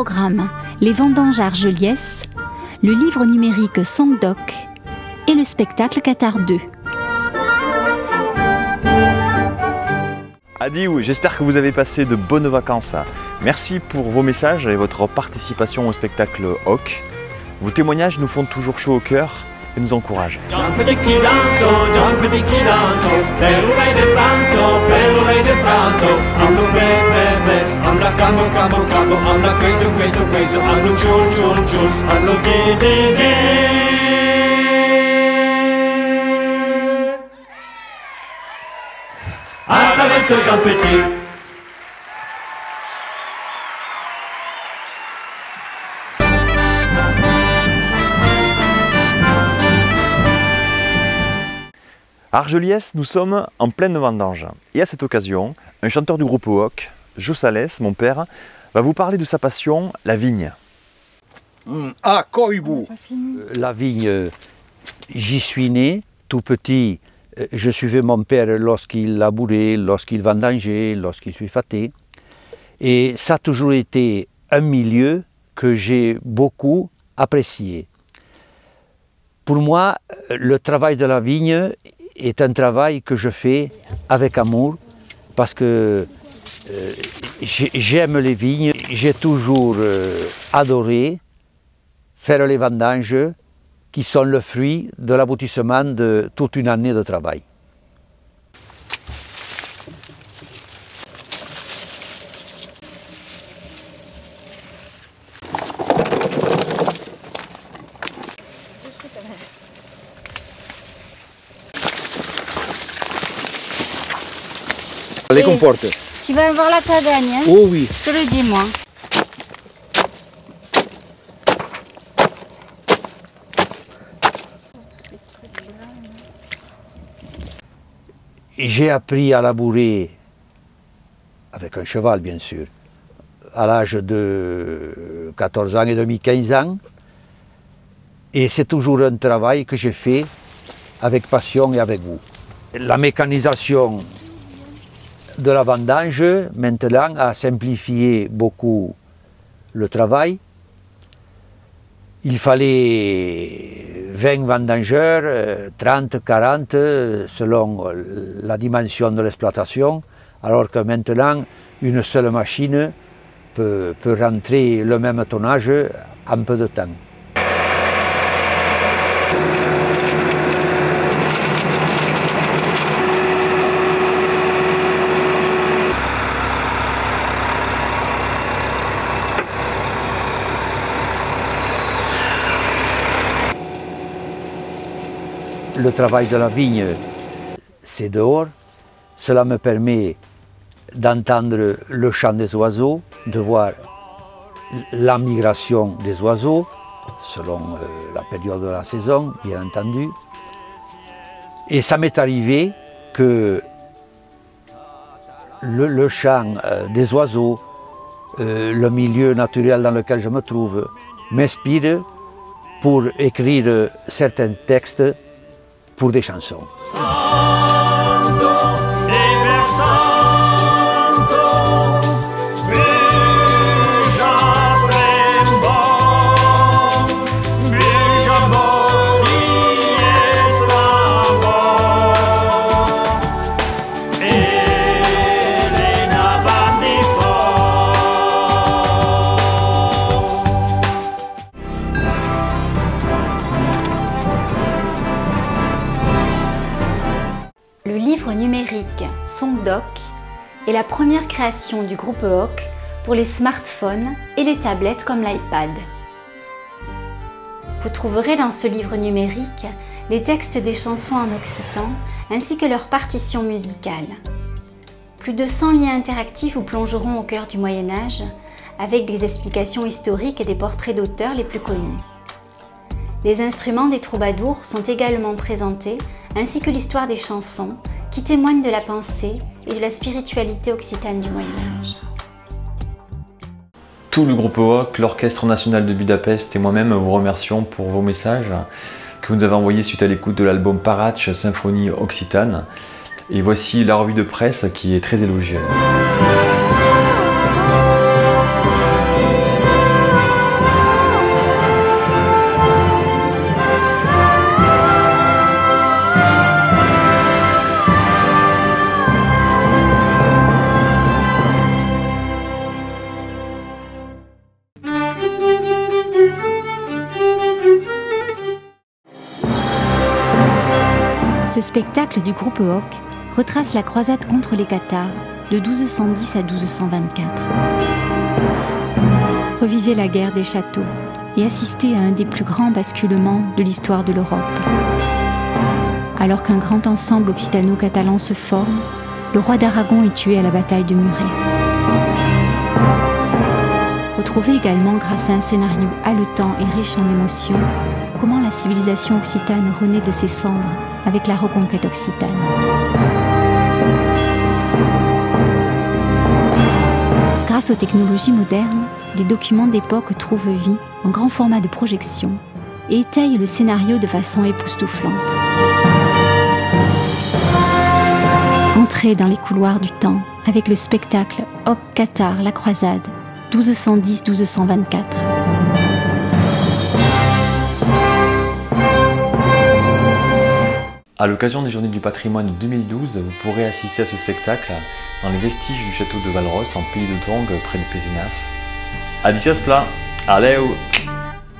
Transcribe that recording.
programme les vendanges à Argelliès, le livre numérique Songdoc et le spectacle Qatar 2. Adiou, j'espère que vous avez passé de bonnes vacances. Merci pour vos messages et votre participation au spectacle HOC. Vos témoignages nous font toujours chaud au cœur et nous encouragent. Jean Petit. À Argelliès, nous sommes en pleine vendange. Et à cette occasion, un chanteur du groupe HOC, Jo Salès, mon père, va vous parler de sa passion, la vigne. Ah, Koibou. La vigne, j'y suis né, tout petit. Je suivais mon père lorsqu'il labourait, lorsqu'il vendangeait, lorsqu'il sulfatait. Et ça a toujours été un milieu que j'ai beaucoup apprécié. Pour moi, le travail de la vigne est un travail que je fais avec amour parce que j'aime les vignes. J'ai toujours adoré faire les vendanges qui sont le fruit de l'aboutissement de toute une année de travail. Les comporte. Tu vas avoir la cagagne, hein? Oh oui. Je te le dis, moi. J'ai appris à labourer avec un cheval, bien sûr, à l'âge de 14 ans et demi, 15 ans. Et c'est toujours un travail que j'ai fait avec passion et avec goût. La mécanisation de la vendange, maintenant, a simplifié beaucoup le travail. Il fallait 20 vendangeurs, 30, 40, selon la dimension de l'exploitation, alors que maintenant, une seule machine peut rentrer le même tonnage en peu de temps. Le travail de la vigne, c'est dehors. Cela me permet d'entendre le chant des oiseaux, de voir la migration des oiseaux, selon la période de la saison, bien entendu. Et ça m'est arrivé que le chant des oiseaux, le milieu naturel dans lequel je me trouve, m'inspire pour écrire certains textes pour des chansons. Le livre numérique Songdoc est la première création du groupe HOC pour les smartphones et les tablettes comme l'iPad. Vous trouverez dans ce livre numérique les textes des chansons en occitan ainsi que leurs partitions musicales. Plus de 100 liens interactifs vous plongeront au cœur du Moyen-Âge avec des explications historiques et des portraits d'auteurs les plus connus. Les instruments des troubadours sont également présentés ainsi que l'histoire des chansons qui témoignent de la pensée et de la spiritualité occitane du Moyen-Âge. Tout le groupe HOC, l'Orchestre National de Budapest et moi-même vous remercions pour vos messages que vous nous avez envoyés suite à l'écoute de l'album Paratch Symphonie Occitane. Et voici la revue de presse qui est très élogieuse. Ce spectacle du groupe Hoc retrace la croisade contre les Cathares de 1210 à 1224. Revivez la guerre des châteaux et assistez à un des plus grands basculements de l'histoire de l'Europe. Alors qu'un grand ensemble occitano-catalan se forme, le roi d'Aragon est tué à la bataille de Muret. Retrouvez également, grâce à un scénario haletant et riche en émotions, comment la civilisation occitane renaît de ses cendres avec la reconquête occitane. Grâce aux technologies modernes, des documents d'époque trouvent vie en grand format de projection et étayent le scénario de façon époustouflante. Entrez dans les couloirs du temps avec le spectacle Hoc Cathare, la croisade, 1210-1224. À l'occasion des Journées du patrimoine 2012, vous pourrez assister à ce spectacle dans les vestiges du château de Valros en pays de Tongue près de Pézenas. Adios pla, allez!